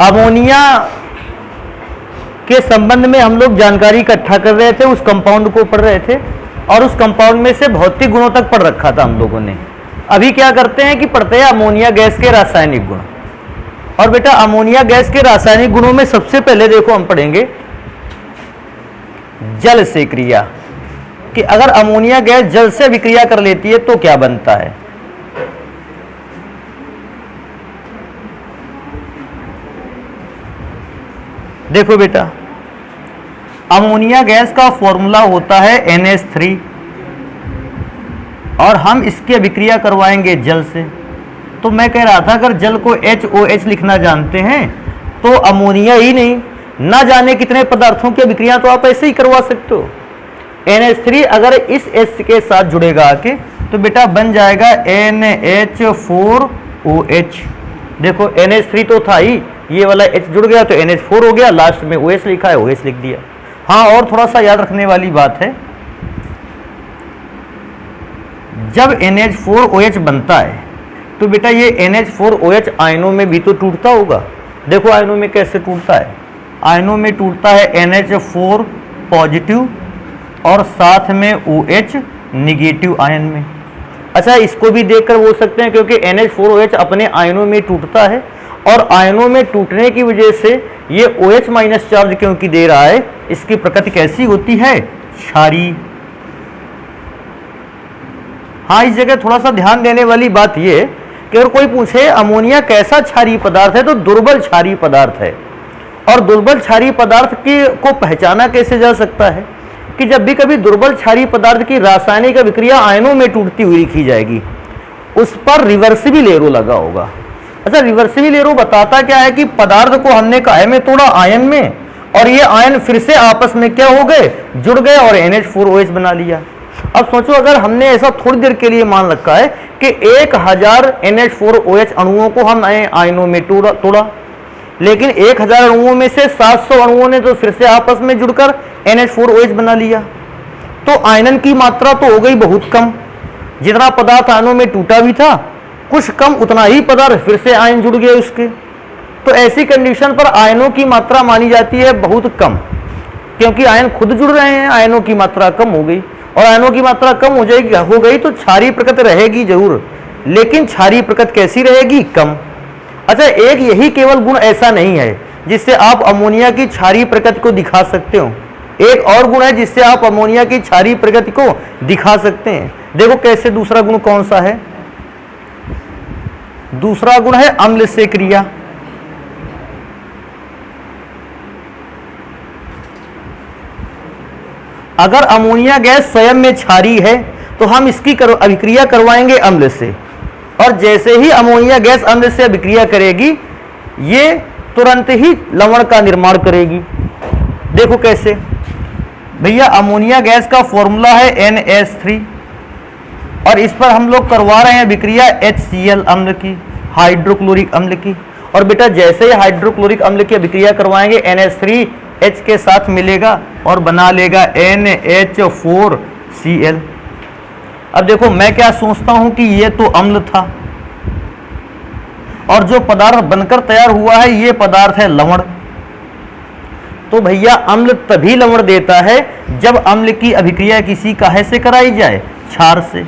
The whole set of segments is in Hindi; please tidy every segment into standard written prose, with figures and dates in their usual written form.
अमोनिया के संबंध में हम लोग जानकारी इकट्ठा कर रहे थे, उस कंपाउंड को पढ़ रहे थे और उस कंपाउंड में से भौतिक गुणों तक पढ़ रखा था हम लोगों ने। अभी क्या करते हैं कि पढ़ते हैं अमोनिया गैस के रासायनिक गुण। और बेटा अमोनिया गैस के रासायनिक गुणों में सबसे पहले देखो हम पढ़ेंगे जल से क्रिया, कि अगर अमोनिया गैस जल से विक्रिया कर लेती है तो क्या बनता है। देखो बेटा अमोनिया गैस का फॉर्मूला होता है NH3 और हम इसकी अभिक्रिया करवाएंगे जल से। तो मैं कह रहा था अगर जल को HOH लिखना जानते हैं तो अमोनिया ही नहीं, ना जाने कितने पदार्थों की अभिक्रिया तो आप ऐसे ही करवा सकते हो। NH3 अगर इस H के साथ जुड़ेगा आके तो बेटा बन जाएगा NH4OH। देखो NH3 तो था ही, ये वाला H जुड़ गया तो NH4 हो गया, लास्ट में OH लिखा है OH लिख दिया। हाँ और थोड़ा सा याद रखने वाली बात है, जब NH4OH बनता है तो बेटा ये NH4OH आयनों में भी तो टूटता होगा। देखो आयनों में कैसे टूटता है, आयनों में टूटता है NH4 पॉजिटिव और साथ में OH निगेटिव आयन में। अच्छा इसको भी देखकर बोल सकते हैं क्योंकि NH4OH अपने आयनों में टूटता है और आयनों में टूटने की वजह से ये OH माइनस चार्ज क्योंकि दे रहा है, इसकी प्रकृति कैसी होती है, क्षारीय। हाँ इस जगह थोड़ा सा ध्यान देने वाली बात ये कि अगर कोई पूछे अमोनिया कैसा क्षारीय पदार्थ है तो दुर्बल क्षारीय पदार्थ है। और दुर्बल क्षारीय पदार्थ को पहचाना कैसे जा सकता है कि जब भी कभी दुर्बल क्षारीय पदार्थ की रासायनिक अभिक्रिया आयनों में टूटती हुई लिखी जाएगी, उस पर रिवर्सिबल एरो लगा होगा। अच्छा रिवर्सिबल एरो बताता क्या है कि पदार्थ को हमने काय में तोड़ा, आयन में, और ये आयन फिर से आपस में क्या हो गए, जुड़ गए और NH4OH बना लिया। अब सोचो अगर हमने ऐसा थोड़ी देर के लिए मान रखा है कि 1000 NH4OH अणुओं को हम आयनों में तोड़ा, लेकिन 1000 अणुओं में से 700 अणुओं ने तो फिर से आपस में जुड़कर NH4OH बना लिया, तो आयनन की मात्रा तो हो गई बहुत कम। जितना पदार्थ आयनों में टूटा भी था कुछ कम, उतना ही पदार्थ फिर से आयन जुड़ गए उसके। तो ऐसी कंडीशन पर आयनों की मात्रा मानी जाती है बहुत कम, क्योंकि आयन खुद जुड़ रहे हैं, आयनों की मात्रा कम हो गई। और आयनों की मात्रा कम हो गई तो क्षारीय प्रकृति रहेगी जरूर, लेकिन क्षारीय प्रकृति कैसी रहेगी, कम। अच्छा एक यही केवल गुण ऐसा नहीं है जिससे आप अमोनिया की क्षारीय प्रकृति को दिखा सकते हो, एक और गुण है जिससे आप अमोनिया की क्षारीय प्रकृति को दिखा सकते हैं। देखो कैसे, दूसरा गुण कौन सा है, दूसरा गुण है अम्ल से क्रिया। अगर अमोनिया गैस स्वयं में क्षारीय है तो हम इसकी अभिक्रिया करवाएंगे अम्ल से, और जैसे ही अमोनिया गैस अम्ल से अभिक्रिया करेगी ये तुरंत ही लवण का निर्माण करेगी। देखो कैसे भैया, अमोनिया गैस का फॉर्मूला है NH3 और इस पर हम लोग करवा रहे हैं अभिक्रिया HCl अम्ल की, हाइड्रोक्लोरिक अम्ल की। और बेटा जैसे ही हाइड्रोक्लोरिक अम्ल की अभिक्रिया करवाएंगे NH3H के साथ मिलेगा और बना लेगा NH4Cl। अब देखो मैं क्या सोचता हूं कि ये तो अम्ल था और जो पदार्थ बनकर तैयार हुआ है ये पदार्थ है लवण। तो भैया अम्ल तभी लवण देता है जब अम्ल की अभिक्रिया किसी काहे से कराई जाए, क्षार से।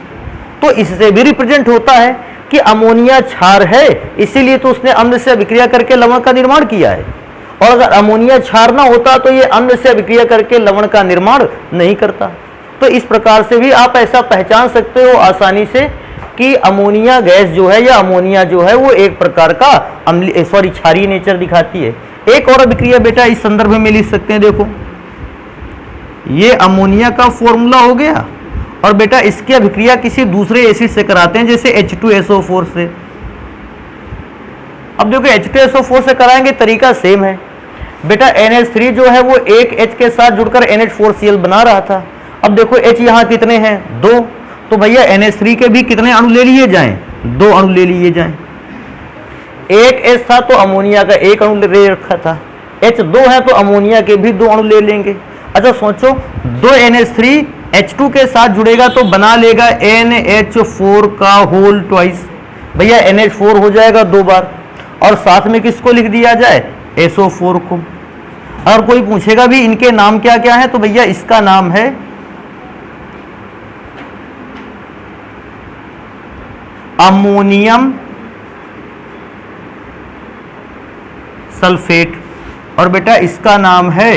तो इससे भी रिप्रेजेंट होता है कि अमोनिया क्षार है, इसीलिए तो उसने अम्ल से अभिक्रिया करके लवण का निर्माण किया है। और अगर अमोनिया क्षार ना होता तो ये अम्ल से अभिक्रिया करके लवण का निर्माण नहीं करता। तो इस प्रकार से भी आप ऐसा पहचान सकते हो आसानी से कि अमोनिया गैस जो है या अमोनिया जो है वो एक प्रकार का क्षारीय नेचर दिखाती है। एक और अभिक्रिया बेटा इस संदर्भ में लिख सकते हैं। देखो ये अमोनिया का फॉर्मूला हो गया और बेटा इसकी अभिक्रिया किसी दूसरे एसिड से कराते हैं जैसे H2SO4 से। अब देखो H2SO4 से कराएंगे तरीका सेम है बेटा। NH3 जो है वो एक H के साथ जुड़कर NH4Cl बना रहा था। अब देखो H यहाँ कितने हैं, 2, तो भैया NH3 के भी कितने अणु ले लिए जाएं, 2 अणु ले लिए जाएं। एक H था तो अमोनिया का 1 अणु ले रखा था, H2 है तो अमोनिया के भी 2 अणु ले लेंगे। अच्छा सोचो 2 NH3 H2 के साथ जुड़ेगा तो बना लेगा NH4 का होल ट्वाइस। भैया NH4 हो जाएगा 2 बार और साथ में किसको लिख दिया जाए, SO4 को। और कोई पूछेगा भी इनके नाम क्या क्या है, तो भैया इसका नाम है अमोनियम सल्फेट, और बेटा इसका नाम है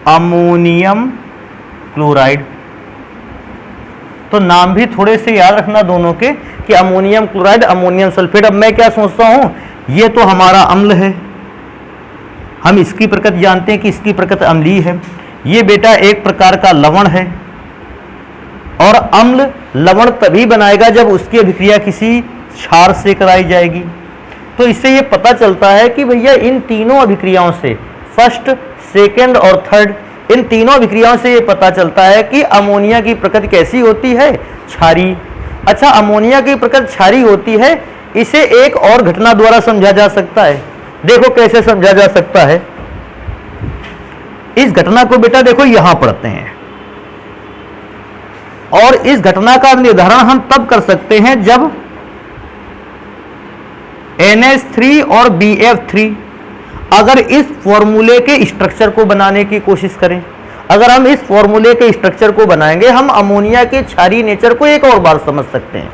अमोनियम क्लोराइड। तो नाम भी थोड़े से याद रखना दोनों के, कि अमोनियम क्लोराइड, अमोनियम सल्फेट। अब मैं क्या सोचता हूं, ये तो हमारा अम्ल है, हम इसकी प्रकृति जानते हैं कि इसकी प्रकृति अम्लीय है। ये बेटा एक प्रकार का लवण है, और अम्ल लवण तभी बनाएगा जब उसकी अभिक्रिया किसी क्षार से कराई जाएगी। तो इससे ये पता चलता है कि भैया इन तीनों अभिक्रियाओं से, फर्स्ट, सेकंड और थर्ड, इन तीनों अभिक्रियाओं से ये पता चलता है कि अमोनिया की प्रकृति कैसी होती है, क्षारीय। अच्छा, अमोनिया की प्रकृति क्षारीय होती है, इसे एक और घटना द्वारा समझा जा सकता है। देखो कैसे समझा जा सकता है। इस घटना को बेटा देखो यहां पढ़ते हैं, और इस घटना का निर्धारण हम तब कर सकते हैं जब NH3 और BF3 अगर इस फॉर्मूले के स्ट्रक्चर को बनाने की कोशिश करें। अगर हम इस फॉर्मूले के स्ट्रक्चर को बनाएंगे, हम अमोनिया के क्षारीय नेचर को एक और बार समझ सकते हैं।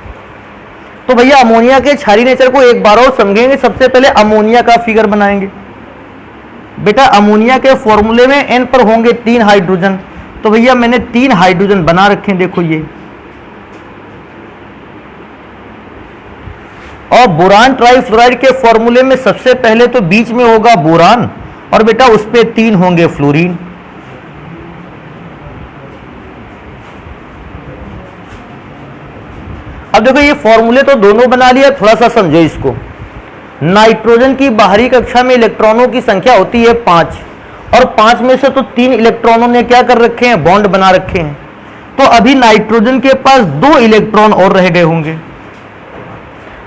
तो भैया अमोनिया के क्षारीय नेचर को एक बार और समझेंगे। सबसे पहले अमोनिया का फिगर बनाएंगे। बेटा अमोनिया के फॉर्मूले में N पर होंगे 3 हाइड्रोजन, तो भैया मैंने 3 हाइड्रोजन बना रखे हैं, देखो ये। और बोरान ट्राइफ्लोराइड के फॉर्मूले में सबसे पहले तो बीच में होगा बोरान, और बेटा उस पे 3 होंगे फ्लोरीन। अब देखो ये फॉर्मूले तो दोनों बना लिया, थोड़ा सा समझो इसको। नाइट्रोजन की बाहरी कक्षा में इलेक्ट्रॉनों की संख्या होती है 5, और 5 में से तो 3 इलेक्ट्रॉनों ने क्या कर रखे हैं, बॉन्ड बना रखे हैं। तो अभी नाइट्रोजन के पास 2 इलेक्ट्रॉन और रह गए होंगे।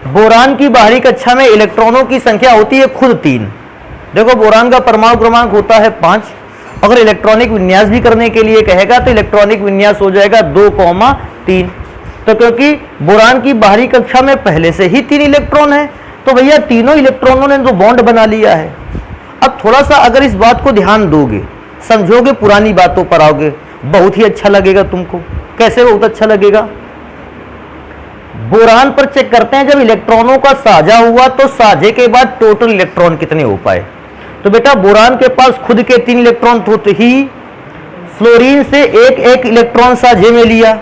बोरान की बाहरी कक्षा में इलेक्ट्रॉनों की संख्या होती है खुद 3। देखो बोरान का परमाणु क्रमांक होता है 5। अगर इलेक्ट्रॉनिक विन्यास भी करने के लिए कहेगा तो इलेक्ट्रॉनिक विन्यास हो जाएगा 2,3। तो क्योंकि बोरान की बाहरी कक्षा में पहले से ही 3 इलेक्ट्रॉन है, तो भैया तीनों इलेक्ट्रॉनों ने तो बॉन्ड बना लिया है। अब थोड़ा सा अगर इस बात को ध्यान दोगे, समझोगे, पुरानी बातों पर आओगे, बहुत ही अच्छा लगेगा तुमको। कैसे बहुत अच्छा लगेगा? बोरान पर चेक करते हैं, जब इलेक्ट्रॉनों का साझा हुआ तो साझे के बाद टोटल इलेक्ट्रॉन कितने हो पाए। तो बेटा बोरान के पास खुद के 3 इलेक्ट्रॉन तो ही, फ्लोरीन से एक इलेक्ट्रॉन साझे में लिया,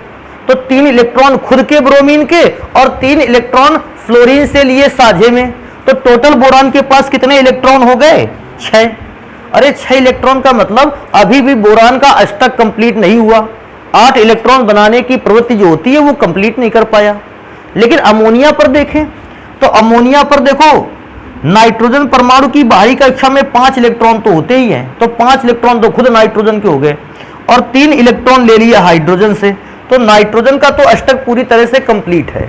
तो 3 इलेक्ट्रॉन खुद के ब्रोमीन के और 3 इलेक्ट्रॉन फ्लोरीन से लिए साझे में। तो टोटल बोरान के पास कितने इलेक्ट्रॉन हो गए? 6। अरे 6 इलेक्ट्रॉन का मतलब अभी भी बोरान का अष्टक कंप्लीट नहीं हुआ। 8 इलेक्ट्रॉन बनाने की प्रवृत्ति जो होती है वो कंप्लीट नहीं कर पाया। लेकिन अमोनिया पर देखें तो अमोनिया पर देखो, नाइट्रोजन परमाणु की बाहरी कक्षा में 5 इलेक्ट्रॉन तो होते ही हैं, तो 5 इलेक्ट्रॉन तो खुद नाइट्रोजन के हो गए, और 3 इलेक्ट्रॉन ले लिया हाइड्रोजन से। तो नाइट्रोजन का तो अष्टक पूरी तरह से कंप्लीट है,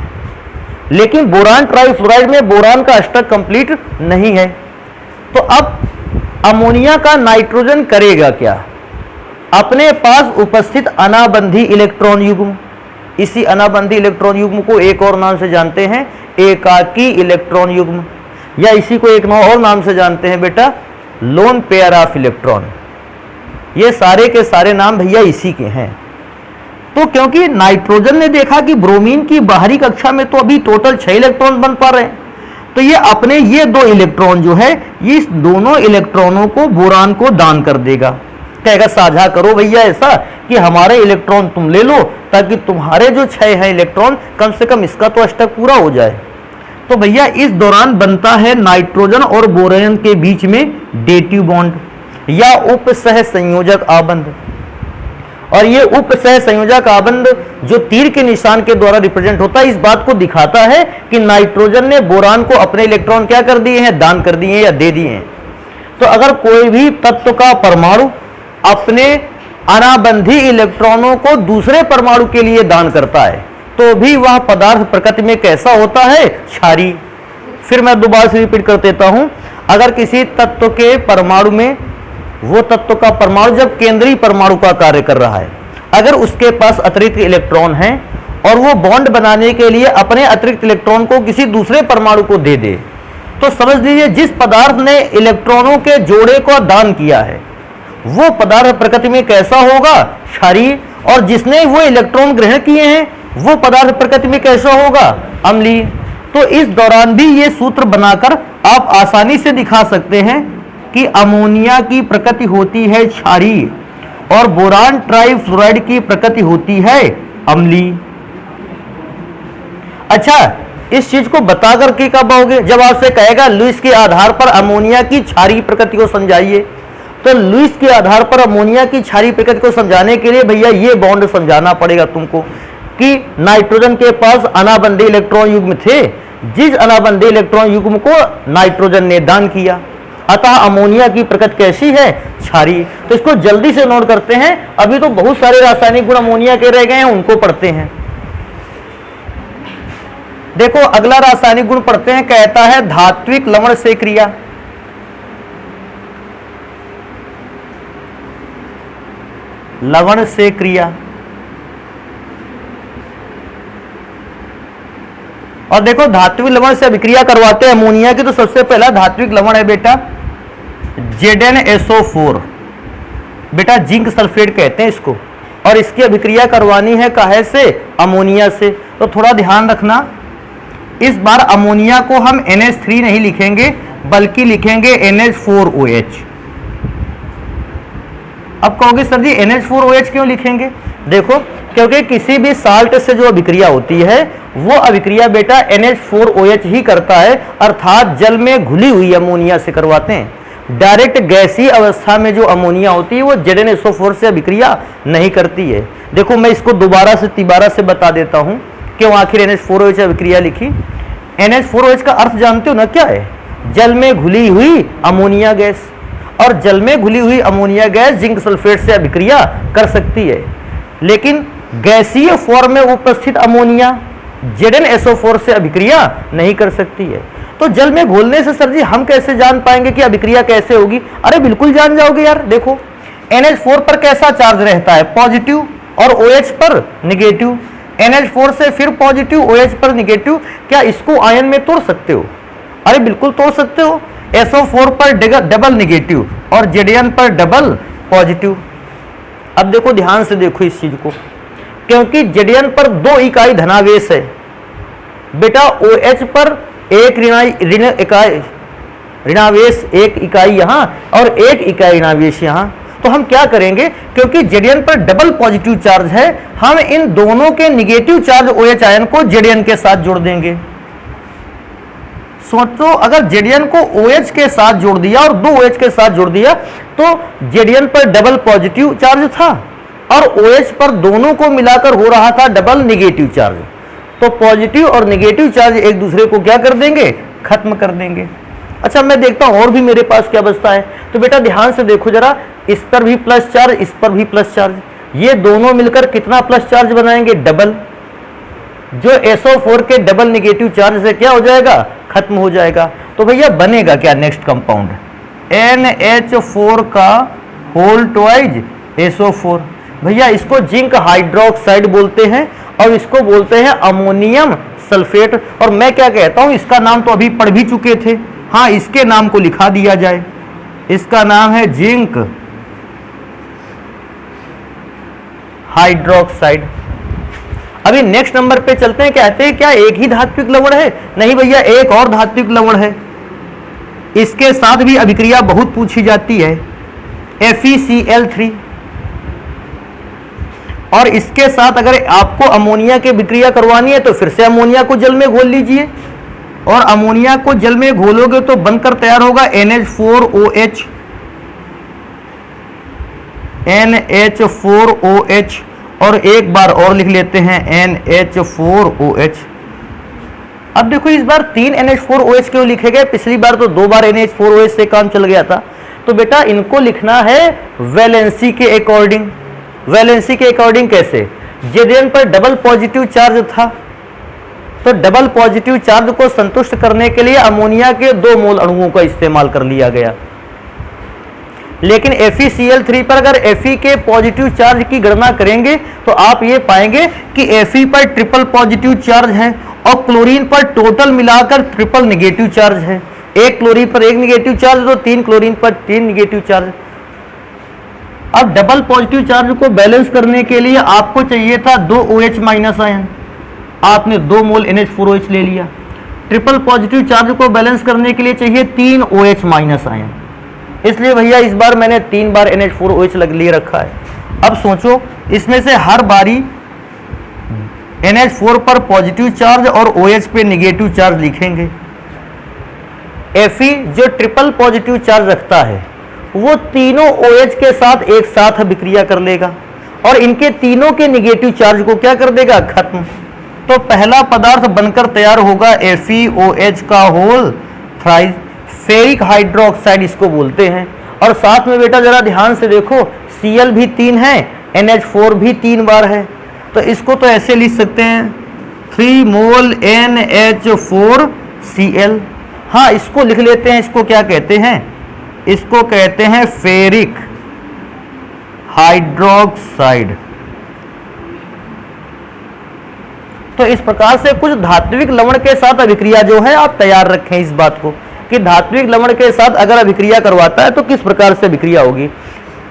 लेकिन बोरान ट्राइफ्लोराइड में बोरान का अष्टक कंप्लीट नहीं है। तो अब अमोनिया का नाइट्रोजन करेगा क्या? अपने पास उपस्थित अनाबंधी इलेक्ट्रॉन युग्म, इसी अनाबंधी इलेक्ट्रॉन युग्म को एक और नाम से जानते हैं एकाकी इलेक्ट्रॉन युग्म, या इसी को एक और नाम से जानते हैं बेटा लोन पेयर ऑफ इलेक्ट्रॉन। ये सारे के सारे नाम भैया इसी के हैं। तो क्योंकि नाइट्रोजन ने देखा कि ब्रोमीन की बाहरी कक्षा में तो अभी टोटल 6 इलेक्ट्रॉन बन पा रहे हैं, तो ये अपने ये 2 इलेक्ट्रॉन जो है, ये इस दोनों इलेक्ट्रॉनों को बोरान को दान कर देगा। कहेगा साझा करो भैया ऐसा कि हमारे इलेक्ट्रॉन तुम ले लो, ताकि तुम्हारे जो 6 हैं इलेक्ट्रॉन, कम से कम इसका तो अष्टक पूरा हो जाए। तो भैया इस दौरान बनता है नाइट्रोजन और बोरान के बीच में डेटिव बॉन्ड या उपसह संयोजक आबंध। और ये उपसह संयोजक आबंध जो तीर के निशान के द्वारा रिप्रेजेंट होता है, इस बात को दिखाता है कि नाइट्रोजन ने बोरान को अपने इलेक्ट्रॉन क्या कर दिए हैं, दान कर दिए हैं या दे दिए हैं। तो अगर कोई भी तत्व का परमाणु अपने अनाबंधी इलेक्ट्रॉनों को दूसरे परमाणु के लिए दान करता है, तो भी वह पदार्थ प्रकृति में कैसा होता है? क्षारीय। फिर मैं दोबारा से रिपीट कर देता हूं, अगर किसी तत्व के परमाणु में, वो तत्व का परमाणु जब केंद्रीय परमाणु का कार्य कर रहा है, अगर उसके पास अतिरिक्त इलेक्ट्रॉन है और वो बॉन्ड बनाने के लिए अपने अतिरिक्त इलेक्ट्रॉन को किसी दूसरे परमाणु को दे दे, तो समझ लीजिए जिस पदार्थ ने इलेक्ट्रॉनों के जोड़े को दान किया है वो पदार्थ प्रकृति में कैसा होगा, क्षारीय, और जिसने वो इलेक्ट्रॉन ग्रहण किए हैं वो पदार्थ प्रकृति में कैसा होगा, अम्लीय। तो इस दौरान भी ये सूत्र बनाकर आप आसानी से दिखा सकते हैं कि अमोनिया की प्रकृति होती है क्षारीय और बोरान ट्राइफ्लोराइड की प्रकृति होती है अम्लीय। अच्छा, इस चीज को बताकर के कब आओगे, जब आपसे कहेगा लुईस के आधार पर अमोनिया की क्षारीय प्रकृति को समझाइए। तो लुईस के आधार पर अमोनिया की क्षारीय प्रकृति को समझाने के लिए भैया ये बॉन्ड समझाना पड़ेगा तुमको कि नाइट्रोजन के पास अनाबंधीय इलेक्ट्रॉन युग्म थे, जिस अनाबंधीय इलेक्ट्रॉन युग्म को नाइट्रोजन ने दान किया, अतः अमोनिया की प्रकृति कैसी है, क्षारीय। तो इसको जल्दी से नोट करते हैं, अभी तो बहुत सारे रासायनिक गुण अमोनिया के रह गए हैं, उनको पढ़ते हैं। देखो अगला रासायनिक गुण पढ़ते हैं, कहता है धात्विक लवण से क्रिया। लवण से क्रिया, और देखो धात्विक लवण से अभिक्रिया करवाते हैं अमोनिया की, तो सबसे पहला धात्विक लवण है बेटा ZnSO4, बेटा जिंक सल्फेट कहते हैं इसको, और इसकी अभिक्रिया करवानी है काहे से, अमोनिया से। तो थोड़ा ध्यान रखना, इस बार अमोनिया को हम NH3 नहीं लिखेंगे बल्कि लिखेंगे NH4OH। अब कहोगे सर जी NH4OH क्यों लिखेंगे, देखो क्योंकि किसी भी साल्ट से जो अभिक्रिया होती है वो अभिक्रिया बेटा NH4OH ही करता है, अर्थात जल में घुली हुई अमोनिया से करवाते हैं। डायरेक्ट गैसीय अवस्था में जो अमोनिया होती है वो ZnSO4 से अभिक्रिया नहीं करती है। देखो मैं इसको दोबारा से तिबारा से बता देता हूं क्यों आखिर NH4OH अभिक्रिया लिखी। NH4OH का अर्थ जानते हो ना क्या है, जल में घुली हुई अमोनिया गैस, और जल में घुली हुई अमोनिया गैस जिंक सल्फेट से अभिक्रिया कर सकती है, लेकिन गैसीय फॉर्म में उपस्थित अमोनिया ZnSO4 से अभिक्रिया नहीं कर सकती है। तो जल में घोलने से सर जी हम कैसे जान पाएंगे कि अभिक्रिया कैसे होगी, अरे बिल्कुल जान जाओगे यार। देखो NH4 पर कैसा चार्ज रहता है, पॉजिटिव, और OH पर निगेटिव। NH4 से फिर पॉजिटिव, OH पर निगेटिव, क्या इसको आयन में तोड़ सकते हो, अरे बिल्कुल तोड़ सकते हो। SO4 पर डबल निगेटिव और Zn पर डबल पॉजिटिव। अब देखो ध्यान से देखो इस चीज को, क्योंकि Zn पर 2 इकाई धनावेश है बेटा, OH पर एक ऋणावेश, एक इकाई यहां और एक इकाई ऋणावेश यहां। तो हम क्या करेंगे, क्योंकि Zn पर डबल पॉजिटिव चार्ज है, हम इन दोनों के निगेटिव चार्ज OH आयन को Zn के साथ जोड़ देंगे। सोचो अगर Zn को OH के साथ जोड़ दिया और 2 OH के साथ जोड़ दिया तो Zn पर डबल पॉजिटिव चार्ज था और OH पर दोनों को मिलाकर हो रहा था डबल निगेटिव चार्ज। तो पॉजिटिव और निगेटिव चार्ज एक दूसरे को क्या कर देंगे, खत्म कर देंगे। अच्छा मैं देखता हूं और भी मेरे पास क्या बचता है। तो बेटा ध्यान से देखो जरा, इस पर भी प्लस चार्ज, इस पर भी प्लस चार्ज, ये दोनों मिलकर कितना प्लस चार्ज बनाएंगे, डबल। जो SO4 के डबल निगेटिव चार्ज से क्या हो जाएगा, खत्म हो जाएगा। तो भैया बनेगा क्या नेक्स्ट कंपाउंड, NH4 का होल ट्वाइज SO4। भैया इसको जिंक हाइड्रोक्साइड बोलते हैं और इसको बोलते हैं अमोनियम सल्फेट। और मैं क्या कहता हूं, इसका नाम तो अभी पढ़ भी चुके थे, हाँ इसके नाम को लिखा दिया जाए, इसका नाम है जिंक हाइड्रोक्साइड। अभी नेक्स्ट नंबर पे चलते हैं, कहते हैं क्या एक ही धात्विक लवण है, नहीं भैया एक और धात्विक लवण है, इसके साथ भी अभिक्रिया बहुत पूछी जाती है, FeCl3। और इसके साथ अगर आपको अमोनिया की अभिक्रिया करवानी है तो फिर से अमोनिया को जल में घोल लीजिए, और अमोनिया को जल में घोलोगे तो बनकर तैयार होगा NH4OH, NH4OH, और एक बार और लिख लेते हैं NH4OH। अब देखो इस बार 3 NH4OH क्यों लिखे गए, पिछली बार तो 2 बार NH4OH से काम चल गया था। तो बेटा इनको लिखना है वैलेंसी के अकॉर्डिंग। वैलेंसी के अकॉर्डिंग कैसे, Zn पर डबल पॉजिटिव चार्ज था, तो डबल पॉजिटिव चार्ज को संतुष्ट करने के लिए अमोनिया के 2 मोल अणुओं का इस्तेमाल कर लिया गया। लेकिन FeCl3 पर अगर Fe के पॉजिटिव चार्ज की गणना करेंगे तो आप ये पाएंगे कि Fe पर ट्रिपल पॉजिटिव चार्ज है और क्लोरीन पर टोटल मिलाकर ट्रिपल नेगेटिव चार्ज है। एक क्लोरीन पर एक निगेटिव चार्ज, तो 3 क्लोरीन पर 3 निगेटिव चार्ज। अब डबल पॉजिटिव चार्ज को बैलेंस करने के लिए आपको चाहिए था 2 OH माइनस आयन, आपने 2 मोल NH4OH ले लिया। ट्रिपल पॉजिटिव चार्ज को बैलेंस करने के लिए चाहिए 3 OH माइनस आयन, इसलिए भैया इस बार मैंने 3 बार NH4OH ले रखा है। अब सोचो इसमें से हर बारी NH4 पर पॉजिटिव चार्ज और OH पे निगेटिव चार्ज लिखेंगे। Fe जो ट्रिपल पॉजिटिव चार्ज रखता है वो तीनों OH के साथ एक साथ अभिक्रिया कर लेगा और इनके तीनों के निगेटिव चार्ज को क्या कर देगा, खत्म। तो पहला पदार्थ बनकर तैयार होगा FeOH का होल थ्राइस, फेरिक हाइड्रोक्साइड इसको बोलते हैं। और साथ में बेटा जरा ध्यान से देखो, Cl भी 3 है, NH4 भी 3 बार है, तो इसको तो ऐसे लिख सकते हैं 3 मोल NH4Cl। हाँ इसको लिख लेते हैं, इसको क्या कहते हैं, इसको कहते हैं फेरिक हाइड्रोक्साइड। तो इस प्रकार से कुछ धात्विक लवण के साथ अभिक्रिया जो है आप तैयार रखें इस बात को कि धात्विक लवण के साथ अगर अभिक्रिया करवाता है तो किस प्रकार से अभिक्रिया होगी।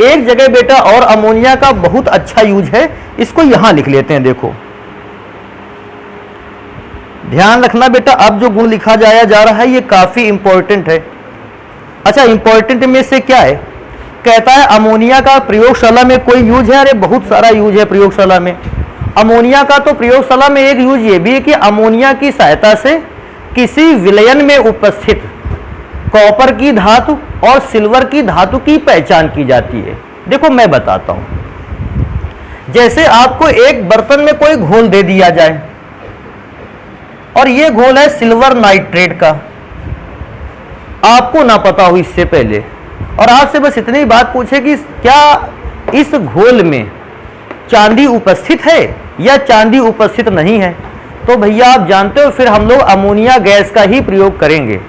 एक जगह बेटा और अमोनिया का बहुत अच्छा यूज है, इसको यहां लिख लेते हैं। देखो ध्यान रखना बेटा, अब जो गुण लिखा जा रहा है ये काफी इंपॉर्टेंट है। अच्छा इंपॉर्टेंट में से क्या है, कहता है अमोनिया का प्रयोगशाला में कोई यूज है। अरे बहुत सारा यूज है प्रयोगशाला में अमोनिया का। तो प्रयोगशाला में एक यूज ये भी है कि अमोनिया की सहायता से किसी विलयन में उपस्थित कॉपर की धातु और सिल्वर की धातु की पहचान की जाती है। देखो मैं बताता हूं, जैसे आपको एक बर्तन में कोई घोल दे दिया जाए और ये घोल है सिल्वर नाइट्रेट का, आपको ना पता हो इससे पहले, और आपसे बस इतनी बात पूछे कि क्या इस घोल में चांदी उपस्थित है या चांदी उपस्थित नहीं है, तो भैया आप जानते हो फिर हम लोग अमोनिया गैस का ही प्रयोग करेंगे।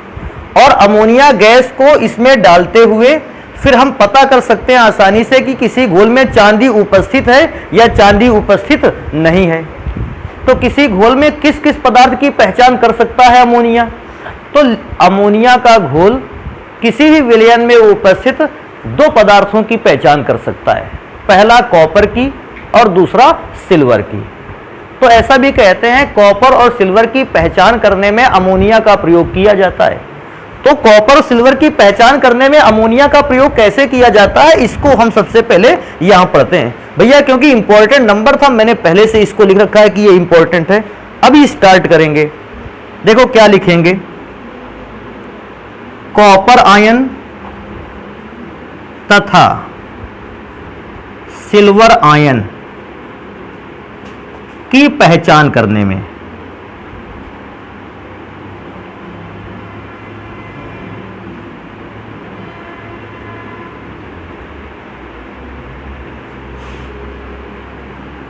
और अमोनिया गैस को इसमें डालते हुए फिर हम पता कर सकते हैं आसानी से कि किसी घोल में चांदी उपस्थित है या चांदी उपस्थित नहीं है। तो किसी घोल में किस किस पदार्थ की पहचान कर सकता है अमोनिया, तो अमोनिया का घोल किसी भी विलयन में उपस्थित 2 पदार्थों की पहचान कर सकता है, पहला कॉपर की और दूसरा सिल्वर की। तो ऐसा भी कहते हैं कॉपर और सिल्वर की पहचान करने में अमोनिया का प्रयोग किया जाता है। तो कॉपर और सिल्वर की पहचान करने में अमोनिया का प्रयोग कैसे किया जाता है, इसको हम सबसे पहले यहां पढ़ते हैं भैया, क्योंकि इंपॉर्टेंट नंबर था, मैंने पहले से इसको लिख रखा है कि ये इंपॉर्टेंट है। अभी स्टार्ट करेंगे। देखो क्या लिखेंगे, कॉपर आयन तथा सिल्वर आयन की पहचान करने में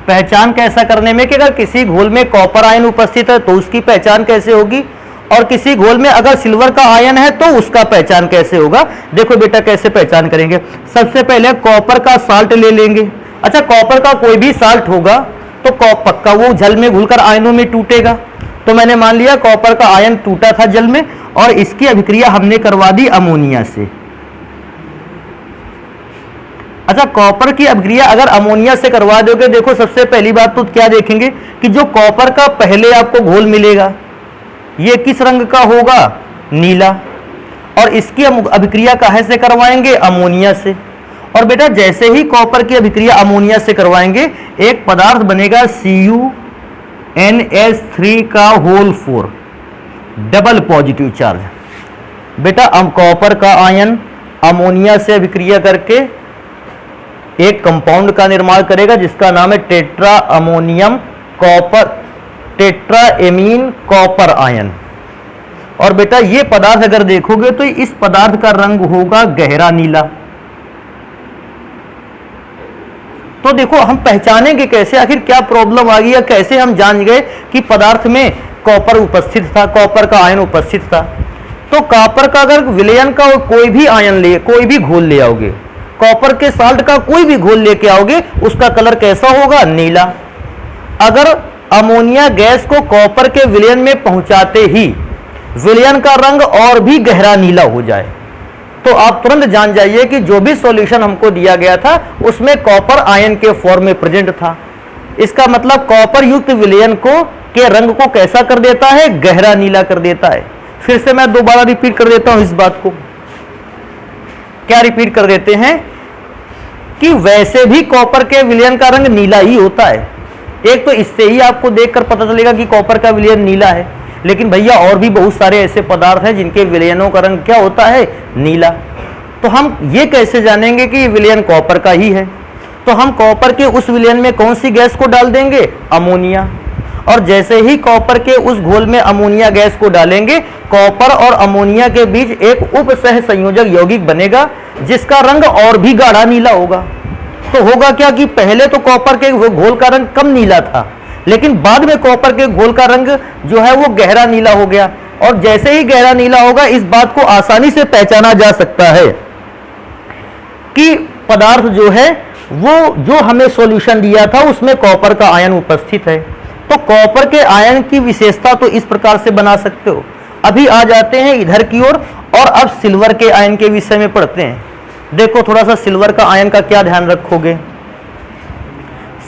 पहचान कैसा करने में कि अगर किसी घोल में कॉपर आयन उपस्थित है तो उसकी पहचान कैसे होगी, और किसी घोल में अगर सिल्वर का आयन है तो उसका पहचान कैसे होगा। देखो बेटा कैसे पहचान करेंगे, सबसे पहले कॉपर का साल्ट ले लेंगे। अच्छा कॉपर का कोई भी साल्ट होगा तो पक्का वो जल में घुलकर आयनों में टूटेगा। तो मैंने मान लिया कॉपर का आयन टूटा था जल में और इसकी अभिक्रिया हमने करवा दी अमोनिया से। अच्छा कॉपर की अभिक्रिया अगर अमोनिया से करवा दोगे, देखो सबसे पहली बात तो क्या देखेंगे कि जो कॉपर का पहले आपको घोल मिलेगा ये किस रंग का होगा, नीला, और इसकी अभिक्रिया कहाँ से करवाएंगे, अमोनिया से। और बेटा जैसे ही कॉपर की अभिक्रिया अमोनिया से करवाएंगे एक पदार्थ बनेगा CuNH3 का होल 4 डबल पॉजिटिव चार्ज। बेटा हम कॉपर का आयन अमोनिया से अभिक्रिया करके एक कंपाउंड का निर्माण करेगा जिसका नाम है tetra ammonium copper, tetra amine copper ion. और बेटा ये पदार्थ अगर देखोगे तो इस पदार्थ का रंग होगा गहरा नीला। तो देखो हम पहचानेंगे कैसे, आखिर क्या प्रॉब्लम आ गई या कैसे हम जान गए कि पदार्थ में कॉपर उपस्थित था, कॉपर का आयन उपस्थित था। तो कॉपर का अगर विलयन का कोई भी आयन ले, कोई भी घोल ले आओगे, कॉपर के साल्ट का कोई भी घोल लेके आओगे उसका कलर कैसा होगा, नीला। अगर अमोनिया गैस को कॉपर के विलयन में पहुंचाते ही विलयन का रंग और भी गहरा नीला हो जाए, तो आप तुरंत जान जाइए कि जो भी सॉल्यूशन हमको दिया गया था उसमें कॉपर आयन के फॉर्म में प्रेजेंट था। इसका मतलब कॉपर युक्त विलयन को के रंग को कैसा कर देता है, गहरा नीला कर देता है। फिर से मैं दोबारा रिपीट कर देता हूं इस बात को। क्या रिपीट कर देते हैं कि वैसे भी कॉपर के विलयन का रंग नीला ही होता है। एक तो इससे ही आपको देखकर पता चलेगा कि कॉपर का विलयन नीला है, लेकिन भैया और भी बहुत सारे ऐसे पदार्थ हैं जिनके विलयनों का रंग क्या होता है, नीला। तो हम ये कैसे जानेंगे कि विलयन कॉपर का ही है? तो हम कॉपर के उस विलयन में कौन सी गैस को डाल देंगे, अमोनिया। और जैसे ही कॉपर के उस घोल में अमोनिया गैस को डालेंगे, कॉपर और अमोनिया के बीच एक उप सह संयोजक यौगिक बनेगा जिसका रंग और भी गाढ़ा नीला होगा। तो होगा क्या कि पहले तो कॉपर के घोल का रंग कम नीला था, लेकिन बाद में कॉपर के घोल का रंग जो है वो गहरा नीला हो गया। और जैसे ही गहरा नीला होगा, इस बात को आसानी से पहचाना जा सकता है कि पदार्थ जो है वो जो हमें सॉल्यूशन दिया था उसमें कॉपर का आयन उपस्थित है। तो कॉपर के आयन की विशेषता तो इस प्रकार से बना सकते हो। अभी आ जाते हैं इधर की ओर और अब सिल्वर के आयन के विषय में पढ़ते हैं। देखो थोड़ा सा सिल्वर का आयन का क्या ध्यान रखोगे।